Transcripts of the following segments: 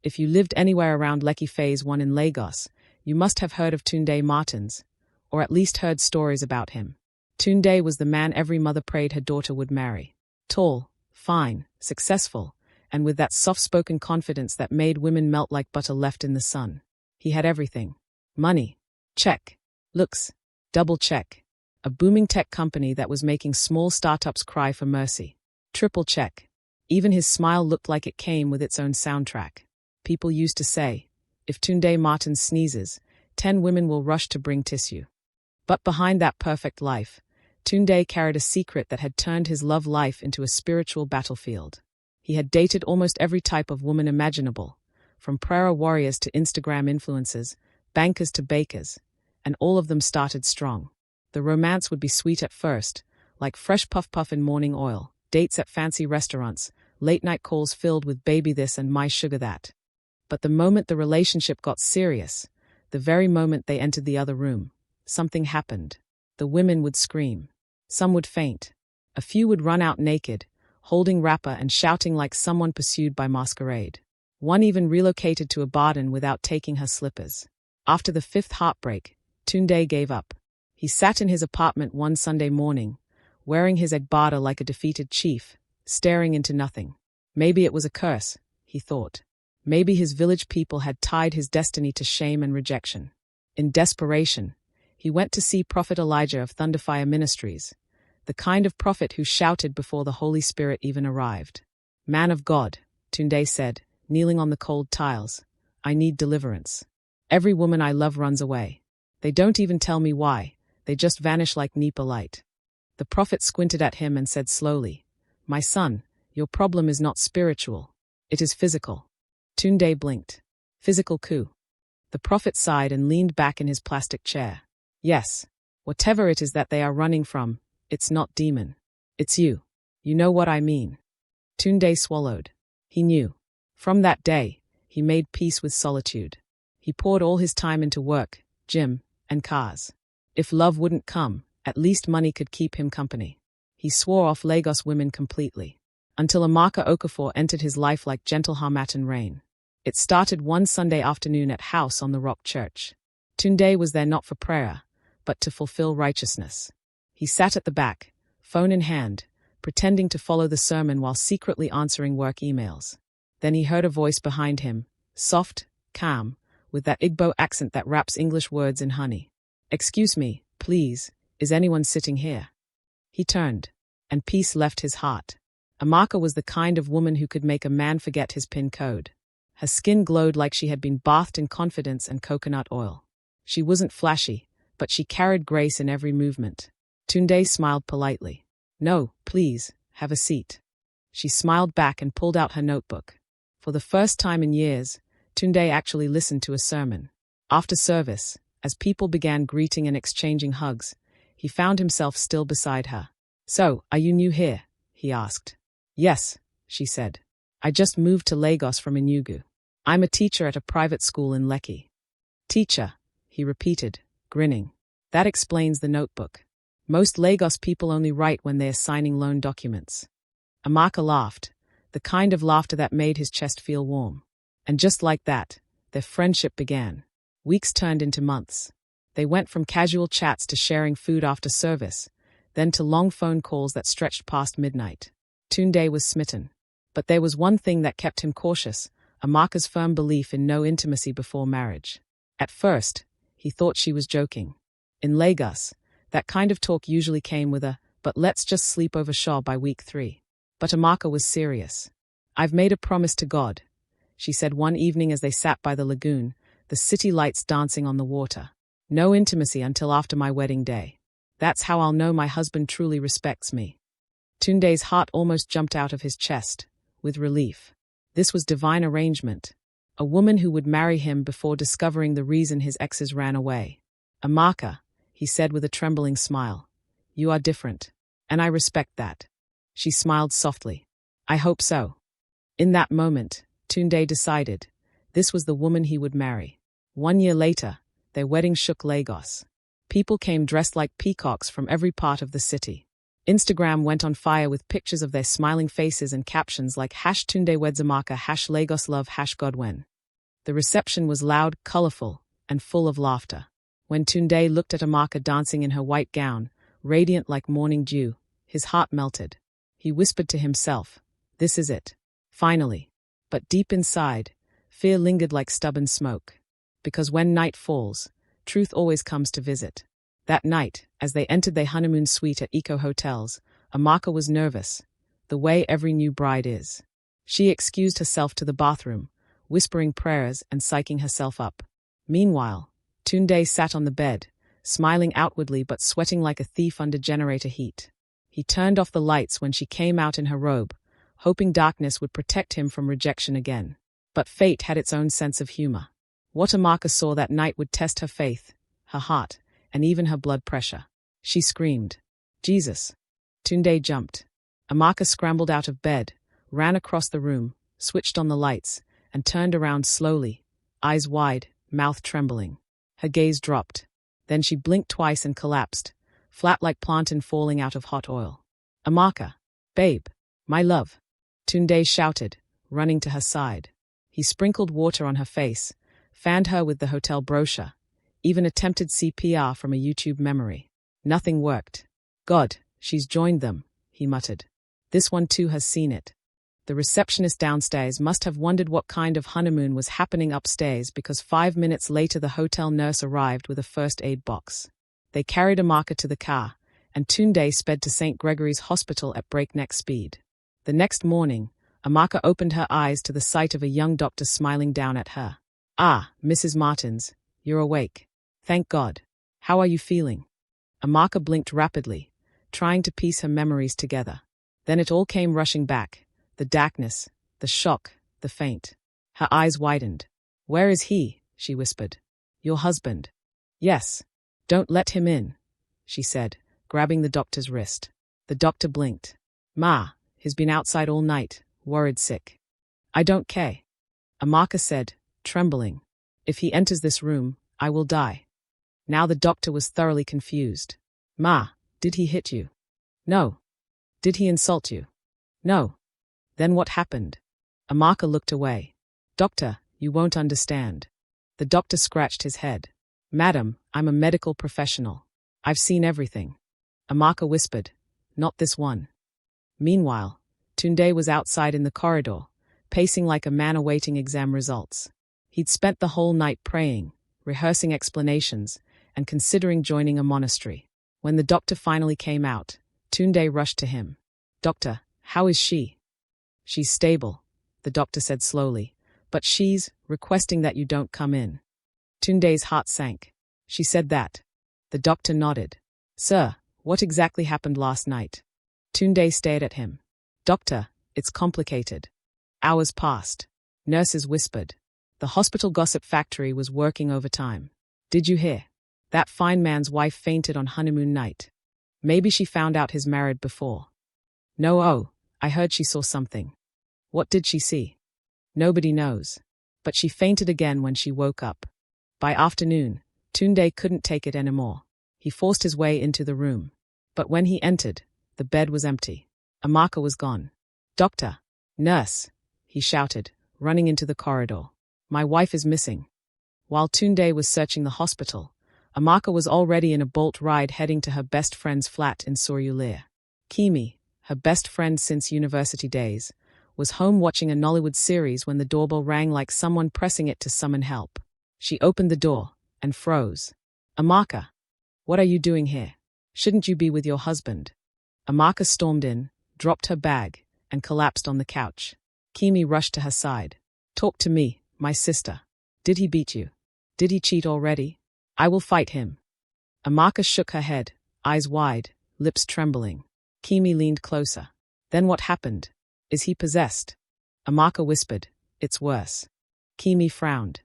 If you lived anywhere around Lekki Phase 1 in Lagos, you must have heard of Tundday Martins, or at least heard stories about him. Tundday was the man every mother prayed her daughter would marry. Tall, fine, successful, and with that soft-spoken confidence that made women melt like butter left in the sun. He had everything. Money. Check. Looks. Double check. A booming tech company that was making small startups cry for mercy. Triple check. Even his smile looked like it came with its own soundtrack. People used to say, if Tundday Martin sneezes, 10 women will rush to bring tissue. But behind that perfect life, Tundday carried a secret that had turned his love life into a spiritual battlefield. He had dated almost every type of woman imaginable, from prayer warriors to Instagram influencers, bankers to bakers, and all of them started strong. The romance would be sweet at first, like fresh puff in morning oil, dates at fancy restaurants, late-night calls filled with baby this and my sugar that. But the moment the relationship got serious, the very moment they entered the other room, something happened. The women would scream. Some would faint. A few would run out naked, holding wrapper and shouting like someone pursued by masquerade. One even relocated to a garden without taking her slippers. After the 5th heartbreak, Tundday gave up. He sat in his apartment one Sunday morning, wearing his egbada like a defeated chief, staring into nothing. Maybe it was a curse, he thought. Maybe his village people had tied his destiny to shame and rejection. In desperation, he went to see Prophet Elijah of Thunderfire Ministries, the kind of prophet who shouted before the Holy Spirit even arrived. Man of God, Tundday said, kneeling on the cold tiles, I need deliverance. Every woman I love runs away. They don't even tell me why, they just vanish like Nipa light. The prophet squinted at him and said slowly, My son, your problem is not spiritual. It is physical. Tundday blinked. Physical coup. The prophet sighed and leaned back in his plastic chair. Yes, whatever it is that they are running from, it's not demon. It's you. You know what I mean. Tundday swallowed. He knew. From that day, he made peace with solitude. He poured all his time into work, gym, and cars. If love wouldn't come, at least money could keep him company. He swore off Lagos women completely. Until Amaka Okafor entered his life like gentle Harmattan rain. It started one Sunday afternoon at House on the Rock Church. Tundday was there not for prayer, but to fulfill righteousness. He sat at the back, phone in hand, pretending to follow the sermon while secretly answering work emails. Then he heard a voice behind him, soft, calm, with that Igbo accent that wraps English words in honey. Excuse me, please, is anyone sitting here? He turned, and peace left his heart. Amaka was the kind of woman who could make a man forget his PIN code. Her skin glowed like she had been bathed in confidence and coconut oil. She wasn't flashy, but she carried grace in every movement. Tundday smiled politely. No, please, have a seat. She smiled back and pulled out her notebook. For the first time in years, Tundday actually listened to a sermon. After service, as people began greeting and exchanging hugs, he found himself still beside her. So, are you new here? He asked. Yes, she said. I just moved to Lagos from Enugu. I'm a teacher at a private school in Lekki. Teacher, he repeated, grinning. That explains the notebook. Most Lagos people only write when they are signing loan documents. Amaka laughed, the kind of laughter that made his chest feel warm. And just like that, their friendship began. Weeks turned into months. They went from casual chats to sharing food after service, then to long phone calls that stretched past midnight. Tundday was smitten. But there was one thing that kept him cautious, Amaka's firm belief in no intimacy before marriage. At first, he thought she was joking. In Lagos, that kind of talk usually came with a, but let's just sleep over Shaw by week 3. But Amaka was serious. I've made a promise to God, she said one evening as they sat by the lagoon, the city lights dancing on the water. No intimacy until after my wedding day. That's how I'll know my husband truly respects me. Tundday's heart almost jumped out of his chest, with relief. This was divine arrangement. A woman who would marry him before discovering the reason his exes ran away. Amaka, he said with a trembling smile. You are different, and I respect that. She smiled softly. I hope so. In that moment, Tundday decided, this was the woman he would marry. 1 year later, their wedding shook Lagos. People came dressed like peacocks from every part of the city. Instagram went on fire with pictures of their smiling faces and captions like #TundayWedsAmaka, #LagosLove, #Godwen. The reception was loud, colorful, and full of laughter. When Tundday looked at Amaka dancing in her white gown, radiant like morning dew, his heart melted. He whispered to himself, "This is it. Finally." But deep inside, fear lingered like stubborn smoke. Because when night falls, truth always comes to visit. That night, as they entered their honeymoon suite at Eco Hotels, Amaka was nervous, the way every new bride is. She excused herself to the bathroom, whispering prayers and psyching herself up. Meanwhile, Tundday sat on the bed, smiling outwardly but sweating like a thief under generator heat. He turned off the lights when she came out in her robe, hoping darkness would protect him from rejection again. But fate had its own sense of humor. What Amaka saw that night would test her faith, her heart, and even her blood pressure. She screamed, "Jesus!" Tundday jumped. Amaka scrambled out of bed, ran across the room, switched on the lights, and turned around slowly, eyes wide, mouth trembling. Her gaze dropped. Then she blinked twice and collapsed, flat like plantain falling out of hot oil. "Amaka! Babe! My love!" Tundday shouted, running to her side. He sprinkled water on her face, fanned her with the hotel brochure, even attempted CPR from a YouTube memory. Nothing worked. "God, she's joined them," he muttered. "This one too has seen it." The receptionist downstairs must have wondered what kind of honeymoon was happening upstairs, because 5 minutes later the hotel nurse arrived with a first aid box. They carried Amaka to the car, and Tundday sped to St. Gregory's Hospital at breakneck speed. The next morning, Amaka opened her eyes to the sight of a young doctor smiling down at her. "Ah, Mrs. Martins, you're awake. Thank God. How are you feeling?" Amaka blinked rapidly, trying to piece her memories together. Then it all came rushing back. The darkness, the shock, the faint. Her eyes widened. "Where is he?" she whispered. "Your husband." "Yes. Don't let him in," she said, grabbing the doctor's wrist. The doctor blinked. "Ma, he's been outside all night, worried sick." "I don't care," Amaka said, trembling. "If he enters this room, I will die." Now the doctor was thoroughly confused. "Ma, did he hit you?" "No." "Did he insult you?" "No." "Then what happened?" Amaka looked away. "Doctor, you won't understand." The doctor scratched his head. "Madam, I'm a medical professional. I've seen everything." Amaka whispered, "Not this one." Meanwhile, Tundday was outside in the corridor, pacing like a man awaiting exam results. He'd spent the whole night praying, rehearsing explanations, and considering joining a monastery. When the doctor finally came out, Tundday rushed to him. "Doctor, how is she?" "She's stable," the doctor said slowly, "but she's requesting that you don't come in." Tunday's heart sank. "She said that?" The doctor nodded. "Sir, what exactly happened last night?" Tundday stared at him. "Doctor, it's complicated." Hours passed. Nurses whispered. The hospital gossip factory was working overtime. "Did you hear? That fine man's wife fainted on honeymoon night. Maybe she found out he's married before." "No, oh, I heard she saw something." "What did she see?" "Nobody knows. But she fainted again when she woke up." By afternoon, Tundday couldn't take it anymore. He forced his way into the room. But when he entered, the bed was empty. Amaka was gone. "Doctor! Nurse!" he shouted, running into the corridor. "My wife is missing." While Tundday was searching the hospital, Amaka was already in a bolt ride heading to her best friend's flat in Surulere. Kimi, her best friend since university days, was home watching a Nollywood series when the doorbell rang like someone pressing it to summon help. She opened the door and froze. "Amaka, what are you doing here? Shouldn't you be with your husband?" Amaka stormed in, dropped her bag, and collapsed on the couch. Kimi rushed to her side. "Talk to me, my sister. Did he beat you? Did he cheat already? I will fight him." Amaka shook her head, eyes wide, lips trembling. Kimi leaned closer. "Then what happened? Is he possessed?" Amaka whispered, "It's worse." Kimi frowned.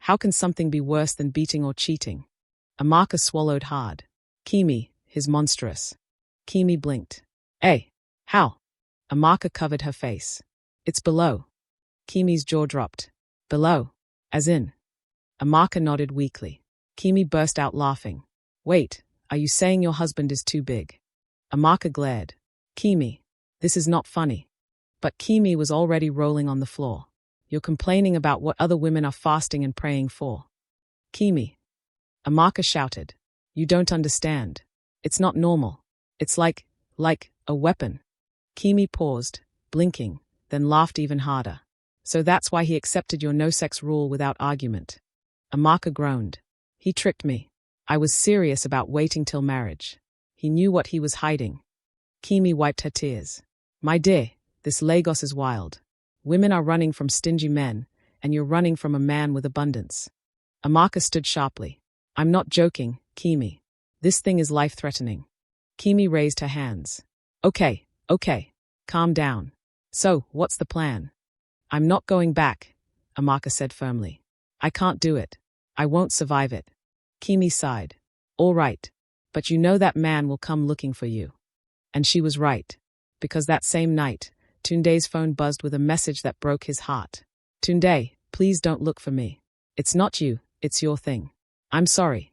"How can something be worse than beating or cheating?" Amaka swallowed hard. "Kimi, he's monstrous." Kimi blinked. "Eh? How?" Amaka covered her face. "It's below." Kimi's jaw dropped. "Below? As in?" Amaka nodded weakly. Kimi burst out laughing. "Wait, are you saying your husband is too big?" Amaka glared. "Kimi, this is not funny." But Kimi was already rolling on the floor. You're complaining about what other women are fasting and praying for. Kimi. Amaka shouted. You don't understand. It's not normal. It's like a weapon. Kimi paused, blinking, then laughed even harder. So that's why he accepted your no-sex rule without argument. Amaka groaned. He tricked me. I was serious about waiting till marriage. He knew what he was hiding. Kimi wiped her tears. My dear, this Lagos is wild. Women are running from stingy men, and you're running from a man with abundance. Amaka stood sharply. I'm not joking, Kimi. This thing is life-threatening. Kimi raised her hands. Okay. Calm down. So, what's the plan? I'm not going back, Amaka said firmly. I can't do it. I won't survive it. Kimi sighed. All right. But you know that man will come looking for you. And she was right. Because that same night, Tundday's phone buzzed with a message that broke his heart. Tundday, please don't look for me. It's not you, it's your thing. I'm sorry.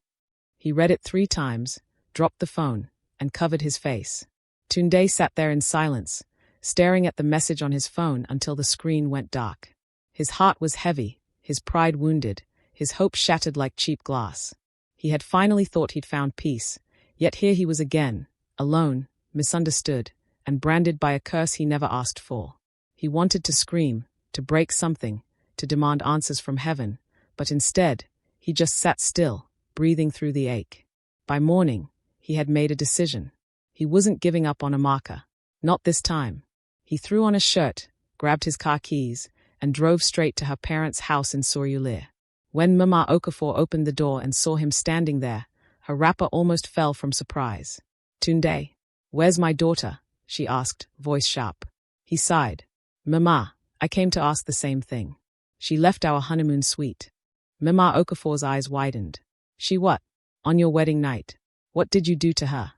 He read it 3 times, dropped the phone, and covered his face. Tundday sat there in silence, staring at the message on his phone until the screen went dark. His heart was heavy, his pride wounded, his hope shattered like cheap glass. He had finally thought he'd found peace, yet here he was again, alone, misunderstood, and branded by a curse he never asked for. He wanted to scream, to break something, to demand answers from heaven, but instead, he just sat still, breathing through the ache. By morning, he had made a decision. He wasn't giving up on Amaka. Not this time. He threw on a shirt, grabbed his car keys, and drove straight to her parents' house in Surulere. When Mama Okafor opened the door and saw him standing there, her wrapper almost fell from surprise. Tundday, where's my daughter? She asked, voice sharp. He sighed. Mama, I came to ask the same thing. She left our honeymoon suite. Mama Okafor's eyes widened. She what? On your wedding night. What did you do to her?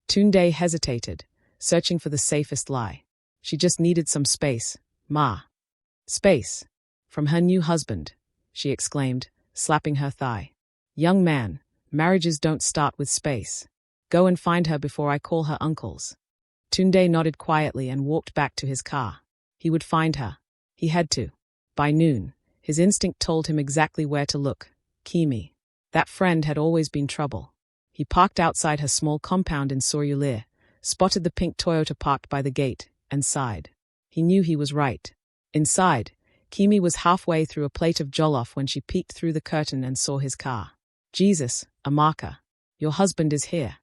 Tundday hesitated, searching for the safest lie. She just needed some space, Ma. Space. From her new husband, she exclaimed, slapping her thigh. Young man, marriages don't start with space. Go and find her before I call her uncles. Tundday nodded quietly and walked back to his car. He would find her. He had to. By noon, his instinct told him exactly where to look. Kimi. That friend had always been trouble. He parked outside her small compound in Surulere, spotted the pink Toyota parked by the gate, and sighed. He knew he was right. Inside, Kimi was halfway through a plate of jollof when she peeked through the curtain and saw his car. Jesus, Amaka. Your husband is here.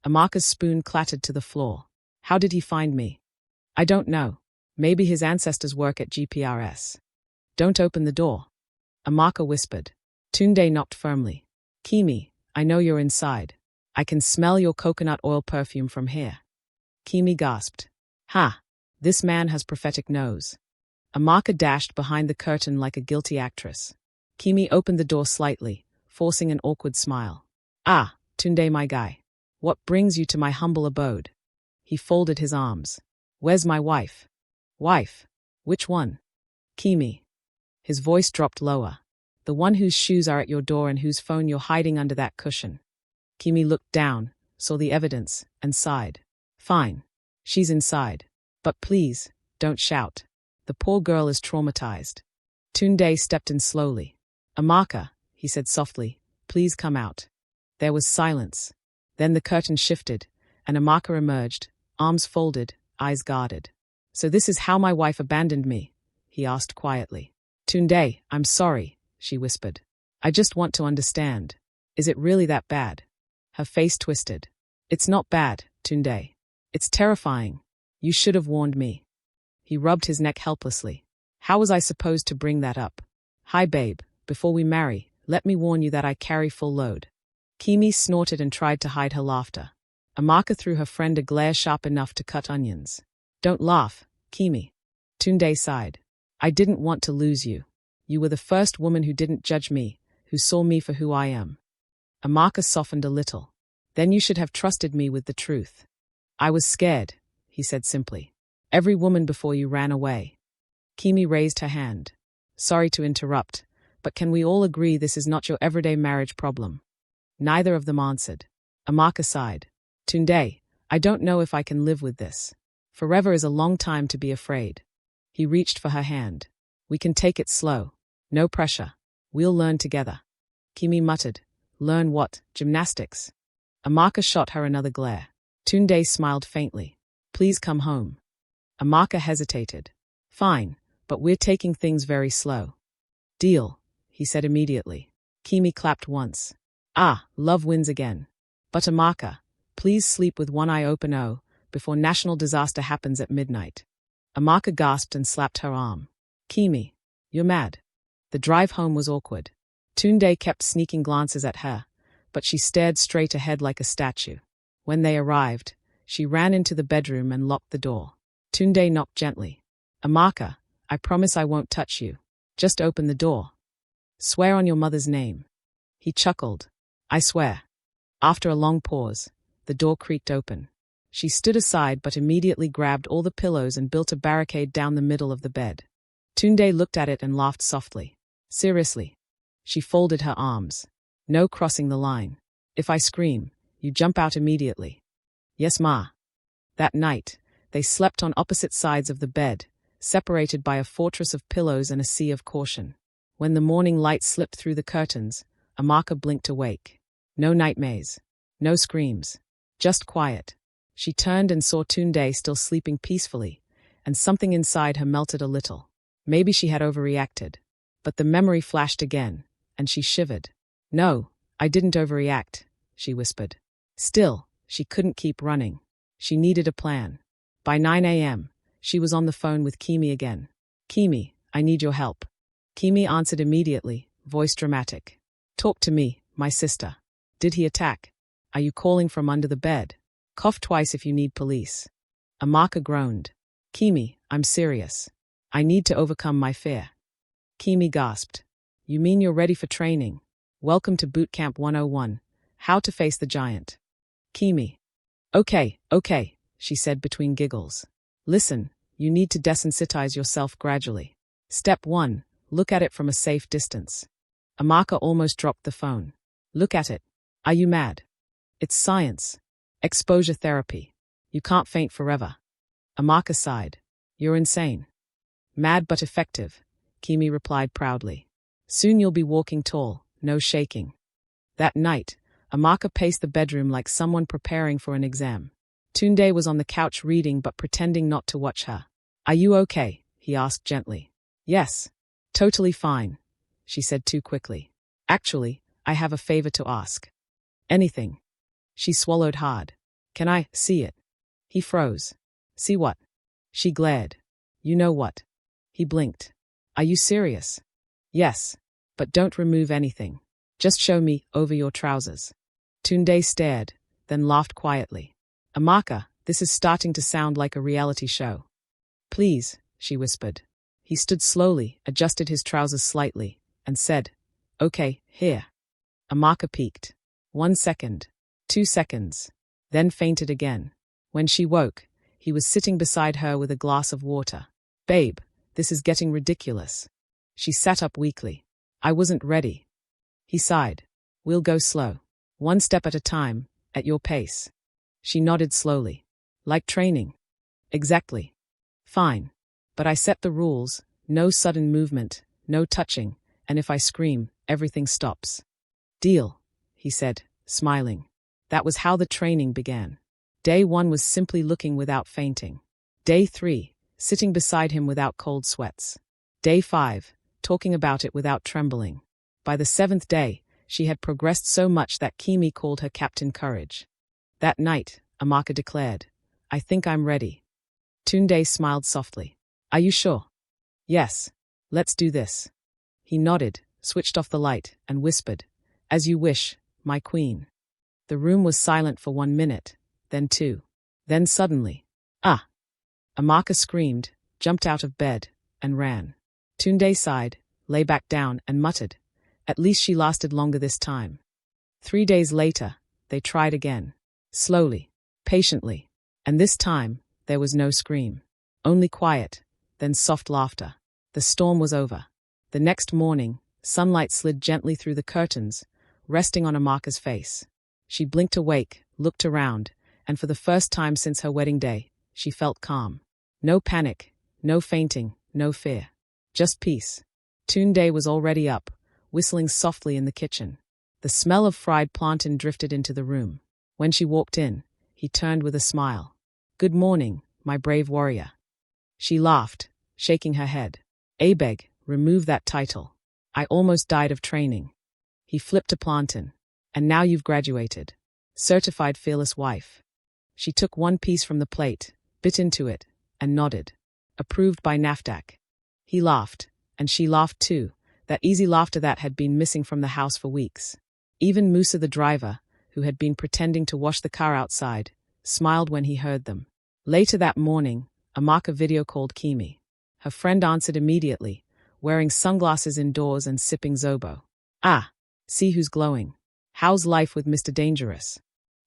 Amaka's spoon clattered to the floor. How did he find me? I don't know. Maybe his ancestors work at GPRS. Don't open the door. Amaka whispered. Tundday knocked firmly. Kimi, I know you're inside. I can smell your coconut oil perfume from here. Kimi gasped. Ha! This man has prophetic nose. Amaka dashed behind the curtain like a guilty actress. Kimi opened the door slightly, forcing an awkward smile. Ah, Tundday my guy. What brings you to my humble abode? He folded his arms. Where's my wife? Wife? Which one? Kimi. His voice dropped lower. The one whose shoes are at your door and whose phone you're hiding under that cushion. Kimi looked down, saw the evidence, and sighed. Fine. She's inside. But please, don't shout. The poor girl is traumatized. Tundday stepped in slowly. Amaka, he said softly, please come out. There was silence. Then the curtain shifted, and Amaka emerged, arms folded, eyes guarded. So this is how my wife abandoned me? He asked quietly. Tundday, I'm sorry, she whispered. I just want to understand. Is it really that bad? Her face twisted. It's not bad, Tundday. It's terrifying. You should have warned me. He rubbed his neck helplessly. How was I supposed to bring that up? Hi babe, before we marry, let me warn you that I carry full load. Kimi snorted and tried to hide her laughter. Amaka threw her friend a glare sharp enough to cut onions. Don't laugh, Kimi. Tundday sighed. I didn't want to lose you. You were the first woman who didn't judge me, who saw me for who I am. Amaka softened a little. Then you should have trusted me with the truth. I was scared, he said simply. Every woman before you ran away. Kimi raised her hand. Sorry to interrupt, but can we all agree this is not your everyday marriage problem? Neither of them answered. Amaka sighed. Tundday, I don't know if I can live with this. Forever is a long time to be afraid. He reached for her hand. We can take it slow. No pressure. We'll learn together. Kimi muttered. Learn what? Gymnastics? Amaka shot her another glare. Tundday smiled faintly. Please come home. Amaka hesitated. Fine, but we're taking things very slow. Deal, he said immediately. Kimi clapped once. Ah, love wins again. But Amaka, please sleep with one eye open before national disaster happens at midnight. Amaka gasped and slapped her arm. Kimi, you're mad. The drive home was awkward. Tundday kept sneaking glances at her, but she stared straight ahead like a statue. When they arrived, she ran into the bedroom and locked the door. Tundday knocked gently. Amaka, I promise I won't touch you. Just open the door. Swear on your mother's name. He chuckled. I swear. After a long pause, the door creaked open. She stood aside but immediately grabbed all the pillows and built a barricade down the middle of the bed. Tundday looked at it and laughed softly. Seriously. She folded her arms. No crossing the line. If I scream, you jump out immediately. Yes, ma. That night, they slept on opposite sides of the bed, separated by a fortress of pillows and a sea of caution. When the morning light slipped through the curtains, Amaka blinked awake. No nightmares. No screams. Just quiet. She turned and saw Tundday still sleeping peacefully, and something inside her melted a little. Maybe she had overreacted. But the memory flashed again, and she shivered. No, I didn't overreact, she whispered. Still, she couldn't keep running. She needed a plan. By 9 a.m., she was on the phone with Kimi again. Kimi, I need your help. Kimi answered immediately, voice dramatic. Talk to me, my sister. Did he attack? Are you calling from under the bed? Cough twice if you need police. Amaka groaned. Kimi, I'm serious. I need to overcome my fear. Kimi gasped. You mean you're ready for training? Welcome to Boot Camp 101. How to face the giant. Kimi. Okay, she said between giggles. Listen, you need to desensitize yourself gradually. Step 1, look at it from a safe distance. Amaka almost dropped the phone. Look at it. Are you mad? It's science. Exposure therapy. You can't faint forever. Amaka sighed. You're insane. Mad but effective, Kimi replied proudly. Soon you'll be walking tall, no shaking. That night, Amaka paced the bedroom like someone preparing for an exam. Tundday was on the couch reading but pretending not to watch her. Are you okay? He asked gently. Yes. Totally fine, she said too quickly. Actually, I have a favor to ask. Anything. She swallowed hard. Can I see it? He froze. See what? She glared. You know what? He blinked. Are you serious? Yes, but don't remove anything. Just show me over your trousers. Tundday stared, then laughed quietly. Amaka, this is starting to sound like a reality show. Please, she whispered. He stood slowly, adjusted his trousers slightly, and said, Okay, here. Amaka peeked. 1 second, 2 seconds, then fainted again. When she woke, he was sitting beside her with a glass of water. Babe, this is getting ridiculous. She sat up weakly. I wasn't ready. He sighed. We'll go slow. 1 step at a time, at your pace. She nodded slowly. Like training. Exactly. Fine. But I set the rules, no sudden movement, no touching, and if I scream, everything stops. Deal, he said, smiling. That was how the training began. Day 1 was simply looking without fainting. Day 3, sitting beside him without cold sweats. Day 5, talking about it without trembling. By the 7th day, she had progressed so much that Kimi called her Captain Courage. That night, Amaka declared, I think I'm ready. Tundday smiled softly. Are you sure? Yes. Let's do this. He nodded, switched off the light, and whispered, As you wish, my queen. The room was silent for 1 minute, then 2. Then suddenly, ah! Amaka screamed, jumped out of bed, and ran. Tundday sighed, lay back down, and muttered, At least she lasted longer this time. 3 days later, they tried again. Slowly, patiently, and this time, there was no scream. Only quiet, then soft laughter. The storm was over. The next morning, sunlight slid gently through the curtains, resting on Amaka's face. She blinked awake, looked around, and for the first time since her wedding day, she felt calm. No panic, no fainting, no fear. Just peace. Tundday was already up, whistling softly in the kitchen. The smell of fried plantain drifted into the room. When she walked in, he turned with a smile. Good morning, my brave warrior. She laughed, shaking her head. Abeg, remove that title. I almost died of training. He flipped a plantain. And now you've graduated. Certified fearless wife. She took one piece from the plate, bit into it, and nodded. Approved by NAFDAC. He laughed, and she laughed too, that easy laughter that had been missing from the house for weeks. Even Musa the driver, who had been pretending to wash the car outside, smiled when he heard them. Later that morning, Amaka video called Kimi. Her friend answered immediately, wearing sunglasses indoors and sipping Zobo. Ah, see who's glowing. How's life with Mr. Dangerous?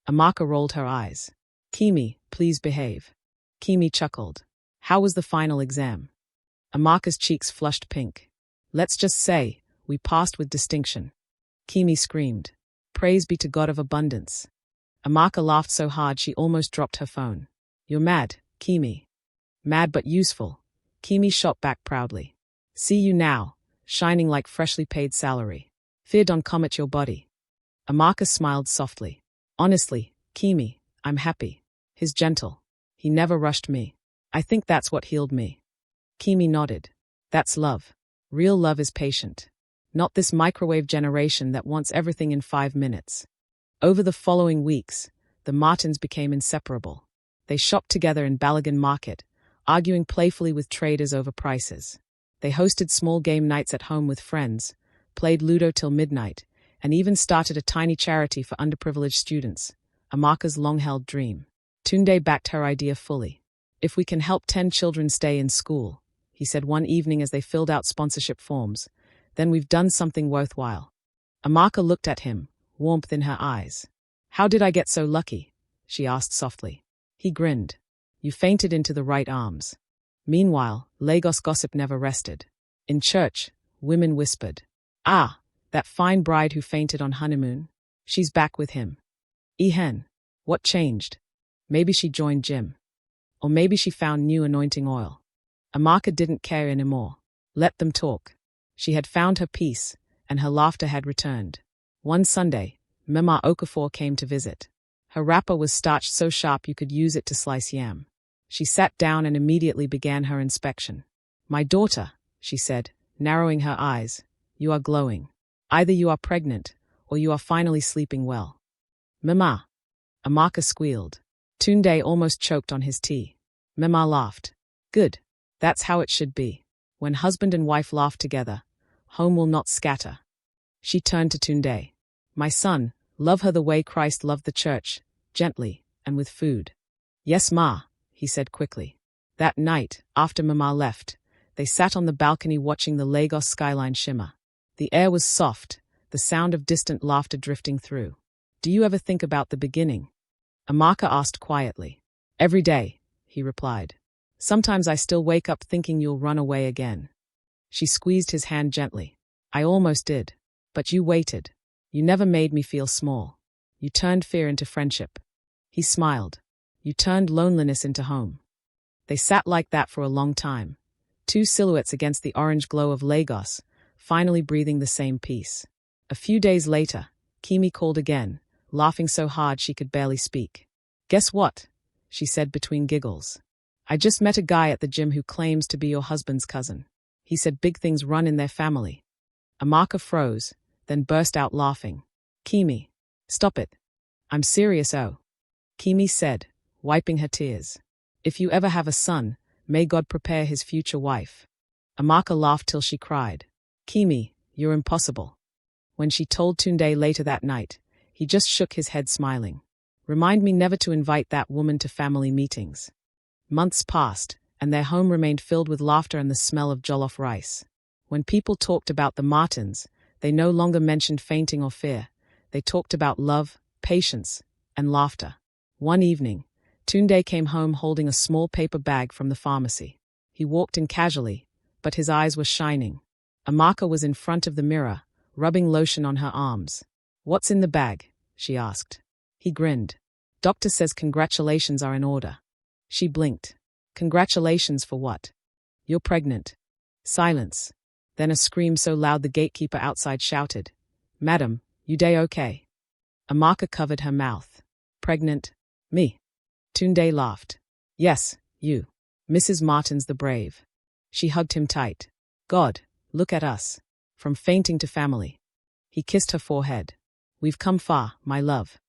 Amaka rolled her eyes. Kimi, please behave. Kimi chuckled. How was the final exam? Amaka's cheeks flushed pink. Let's just say, we passed with distinction. Kimi screamed. Praise be to God of abundance. Amaka laughed so hard she almost dropped her phone. You're mad, Kimi. Mad but useful. Kimi shot back proudly. See you now, shining like freshly paid salary. Fear don't come at your body. Amaka smiled softly. Honestly, Kimi, I'm happy. He's gentle. He never rushed me. I think that's what healed me. Kimi nodded. That's love. Real love is patient. Not this microwave generation that wants everything in 5 minutes. Over the following weeks, the Martins became inseparable. They shopped together in Balagan Market, arguing playfully with traders over prices. They hosted small game nights at home with friends, played Ludo till midnight, and even started a tiny charity for underprivileged students, Amaka's long-held dream. Tundday backed her idea fully. If we can help 10 children stay in school, he said one evening as they filled out sponsorship forms, then we've done something worthwhile. Amaka looked at him, warmth in her eyes. How did I get so lucky? She asked softly. He grinned. You fainted into the right arms. Meanwhile, Lagos gossip never rested. In church, women whispered. Ah, that fine bride who fainted on honeymoon. She's back with him. Ehen. What changed? Maybe she joined gym. Or maybe she found new anointing oil. Amaka didn't care anymore. Let them talk. She had found her peace, and her laughter had returned. One Sunday, Mama Okafor came to visit. Her wrapper was starched so sharp you could use it to slice yam. She sat down and immediately began her inspection. My daughter, she said, narrowing her eyes, you are glowing. Either you are pregnant, or you are finally sleeping well. Mama. Amaka squealed. Tundday almost choked on his tea. Mama laughed. Good. That's how it should be. When husband and wife laugh together, home will not scatter. She turned to Tundday. My son, love her the way Christ loved the church, gently, and with food. Yes, Ma, he said quickly. That night, after Mama left, they sat on the balcony watching the Lagos skyline shimmer. The air was soft, the sound of distant laughter drifting through. Do you ever think about the beginning? Amaka asked quietly. Every day, he replied. Sometimes I still wake up thinking you'll run away again. She squeezed his hand gently. I almost did. But you waited. You never made me feel small. You turned fear into friendship. He smiled. You turned loneliness into home. They sat like that for a long time. Two silhouettes against the orange glow of Lagos, finally breathing the same peace. A few days later, Kimi called again, laughing so hard she could barely speak. Guess what? She said between giggles. I just met a guy at the gym who claims to be your husband's cousin. He said big things run in their family. Amaka froze, then burst out laughing. Kimi, stop it. I'm serious, oh. Kimi said, wiping her tears. If you ever have a son, may God prepare his future wife. Amaka laughed till she cried. Kimi, you're impossible. When she told Tundday later that night, he just shook his head smiling. Remind me never to invite that woman to family meetings. Months passed, and their home remained filled with laughter and the smell of jollof rice. When people talked about the Martins, they no longer mentioned fainting or fear. They talked about love, patience, and laughter. One evening, Tundday came home holding a small paper bag from the pharmacy. He walked in casually, but his eyes were shining. Amaka was in front of the mirror, rubbing lotion on her arms. What's in the bag? She asked. He grinned. Doctor says congratulations are in order. She blinked. Congratulations for what? You're pregnant. Silence. Then a scream so loud the gatekeeper outside shouted, "Madam, you day okay?" Amaka covered her mouth. "Pregnant? Me?" Tundday laughed. "Yes, you. Mrs. Martins the brave." She hugged him tight. "God, look at us. From fainting to family." He kissed her forehead. "We've come far, my love."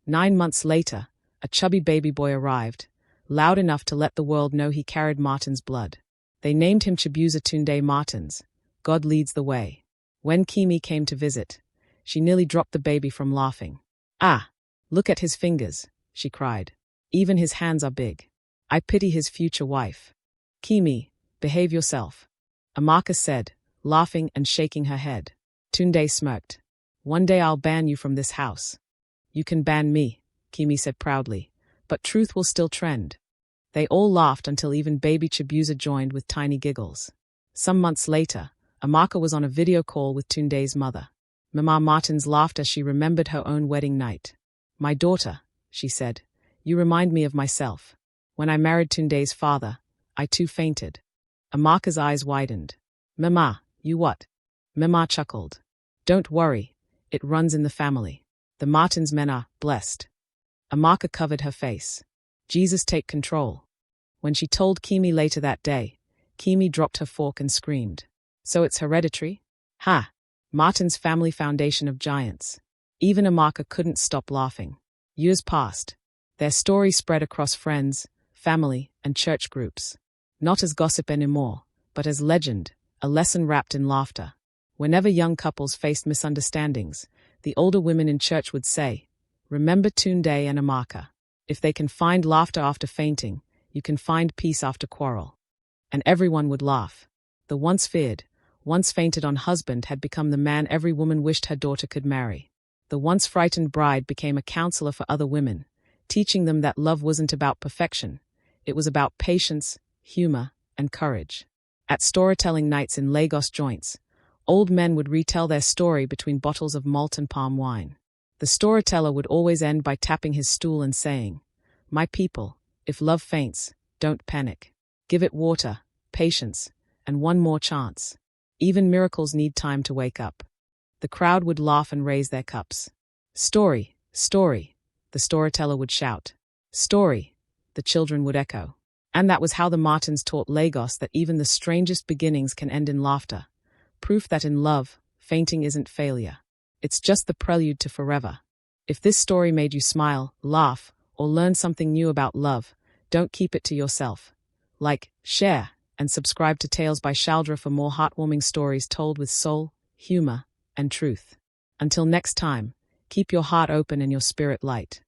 9 months later, a chubby baby boy arrived, loud enough to let the world know he carried Martin's blood. They named him Chibuza Tundday Martins. God leads the way. When Kimi came to visit, she nearly dropped the baby from laughing. "Ah, look at his fingers," she cried. "Even his hands are big. I pity his future wife." "Kimi, behave yourself," Amaka said, laughing and shaking her head. Tundday smirked. "One day I'll ban you from this house." "You can ban me," Kimi said proudly, "but truth will still trend." They all laughed until even baby Chibuza joined with tiny giggles. Some months later, Amaka was on a video call with Tunday's mother. Mama Martins laughed as she remembered her own wedding night. "My daughter," she said, "you remind me of myself. When I married Tunday's father, I too fainted." Amaka's eyes widened. "Mama, you what?" Mama chuckled. "Don't worry, it runs in the family. The Martins men are blessed." Amaka covered her face. "Jesus take control." When she told Kimi later that day, Kimi dropped her fork and screamed. "So it's hereditary? Ha! Martin's family foundation of giants." Even Amaka couldn't stop laughing. Years passed. Their story spread across friends, family, and church groups. Not as gossip anymore, but as legend, a lesson wrapped in laughter. Whenever young couples faced misunderstandings, the older women in church would say, "Remember Tundday and Amaka. If they can find laughter after fainting, you can find peace after quarrel." And everyone would laugh. The once feared, once fainted on husband had become the man every woman wished her daughter could marry. The once frightened bride became a counselor for other women, teaching them that love wasn't about perfection. It was about patience, humor, and courage. At storytelling nights in Lagos joints, old men would retell their story between bottles of malt and palm wine. The storyteller would always end by tapping his stool and saying, "My people, if love faints, don't panic. Give it water, patience, and one more chance. Even miracles need time to wake up." The crowd would laugh and raise their cups. "Story, story," the storyteller would shout. "Story," the children would echo. And that was how the Martins taught Lagos that even the strangest beginnings can end in laughter. Proof that in love, fainting isn't failure. It's just the prelude to forever. If this story made you smile, laugh, or learn something new about love, don't keep it to yourself. Like, share, and subscribe to Tales by Shaldre for more heartwarming stories told with soul, humor, and truth. Until next time, keep your heart open and your spirit light.